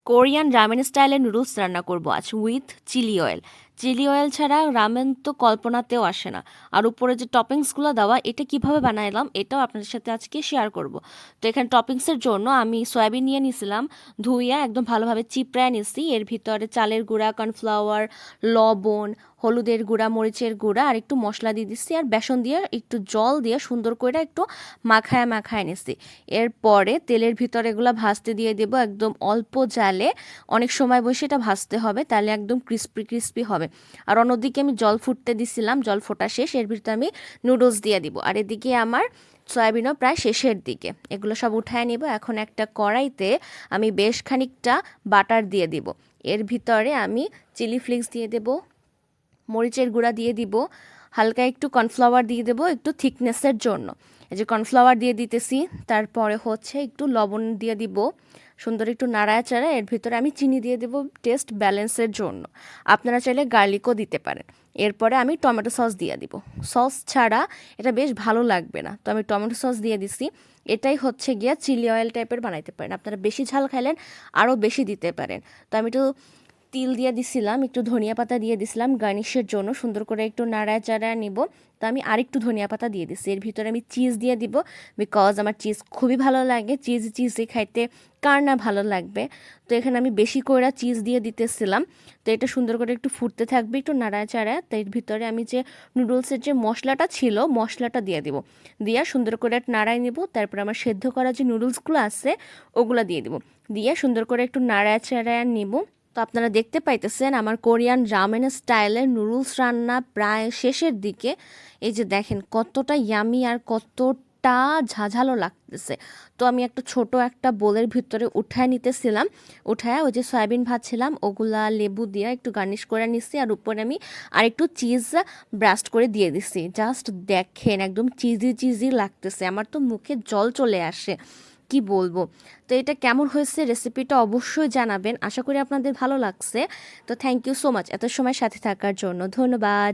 Korean ramen স্টাইলের noodles রান্না করব আজ with chili oil. Chili oil ছাড়া রামেন তো কল্পনাতেও আসে না। আর উপরে যে টপিংসগুলো দেওয়া, এটা কিভাবে বানাইলাম এটাও আপনাদের সাথে আজকে শেয়ার করব। তো এখানে টপিংসের জন্য আমি সয়াবিন নিয়ে নিয়েছিলাম, ধুইয়া একদম ভালোভাবে চিপড়ায় নিছি। এর ভিতরে চালের গুঁড়া, কর্নফ্লাওয়ার, লবণ, হলুদের গুঁড়া, মরিচের গুঁড়া আর একটু মশলা দিয়ে দিচ্ছি, আর বেসন দিয়ে একটু জল দিয়ে সুন্দর করে একটু মাখায় মাখায় নিছি। এরপরে তেলের ভিতরে এগুলো ভাজতে দিয়ে দেবো একদম অল্প জালে। অনেক সময় বসে এটা ভাজতে হবে, তাহলে একদম ক্রিস্পি ক্রিস্পি হবে। আর অন্যদিকে আমি জল ফুটতে দিছিলাম, জল ফোটা শেষ, এর ভিতরে আমি নুডলস দিয়ে দিব। আর এদিকে আমার সয়াবিনও প্রায় শেষের দিকে। এগুলো সব উঠায় নিব। এখন একটা কড়াইতে আমি বেশ খানিকটা বাটার দিয়ে দিব। এর ভিতরে আমি চিলি ফ্লেক্স দিয়ে দেব, মরিচের গুঁড়া দিয়ে দিব, হালকা একটু কর্নফ্লাওয়ার দিয়ে দেবো একটু থিকনেসের জন্য। এই যে কর্নফ্লাওয়ার দিয়ে দিতেছি, তারপরে হচ্ছে একটু লবণ দিয়ে দিব, সুন্দর একটু নাড়ায় চাড়া। এর ভিতরে আমি চিনি দিয়ে দেবো টেস্ট ব্যালেন্সের জন্য। আপনারা চাইলে গার্লিকও দিতে পারেন। এরপরে আমি টমেটো সস দিয়ে দিব। সস ছাড়া এটা বেশ ভালো লাগবে না, তো আমি টমেটো সস দিয়ে দিছি। এটাই হচ্ছে গিয়া চিলি অয়েল টাইপের বানাইতে পারেন। আপনারা বেশি ঝাল খাইলেন আরও বেশি দিতে পারেন। তো আমি একটু তিল দিয়ে দিছিলাম, একটু ধনিয়া পাতা দিয়ে দিছিলাম গার্নিশের জন্য, সুন্দর করে একটু নাড়ায় চাড়ায় নিব। তো আমি আরেকটু ধনিয়া পাতা দিয়ে দিছি। এর ভিতরে আমি চিজ দিয়ে দিব, বিকজ আমার চিজ খুবই ভালো লাগে। চিজে খাইতে কার না ভালো লাগবে। তো এখানে আমি বেশি করে চিজ দিয়ে দিতেছিলাম। তো এটা সুন্দর করে একটু ফুটতে থাকবে, একটু নাড়ায় চাড়ায়। তো এর ভিতরে আমি যে নুডলসের যে মশলাটা ছিল, মশলাটা দিয়ে দিব, দিয়ে সুন্দর করে নাড়ায় নিব। তারপর আমার সেদ্ধ করা যে নুডলসগুলো আছে ওগুলো দিয়ে দিব, দিয়ে সুন্দর করে একটু নাড়ায় চাড়ায় নিব। তো আপনারা দেখতে পাইতেছেন আমার কোরিয়ান রামেন স্টাইলের নুডলস রান্না প্রায় শেষের দিকে। এই যে দেখেন কতটা ইয়ামি আর কতটা ঝাঝালো লাগতেছে। তো আমি একটা ছোট একটা বোলের ভিতরে উঠায় নিতেছিলাম। উঠায় ওই যে সয়াবিন ভাজছিলাম ওগুলা লেবু দিয়ে একটু গার্নিশ করে নিচ্ছি, আর উপরে আমি আর একটু চিজ ব্রাস্ট করে দিয়ে দিছি। জাস্ট দেখেন একদম চিজি চিজি লাগতেছে, আমার তো মুখে জল চলে আসে, কি বলবো। তো এটা কেমন হয়েছে রেসিপিটা অবশ্যই জানাবেন, আশা করি আপনাদের ভালো লাগছে। তো থ্যাংক ইউ সো মাচ এত সময় সাথে থাকার জন্য, ধন্যবাদ।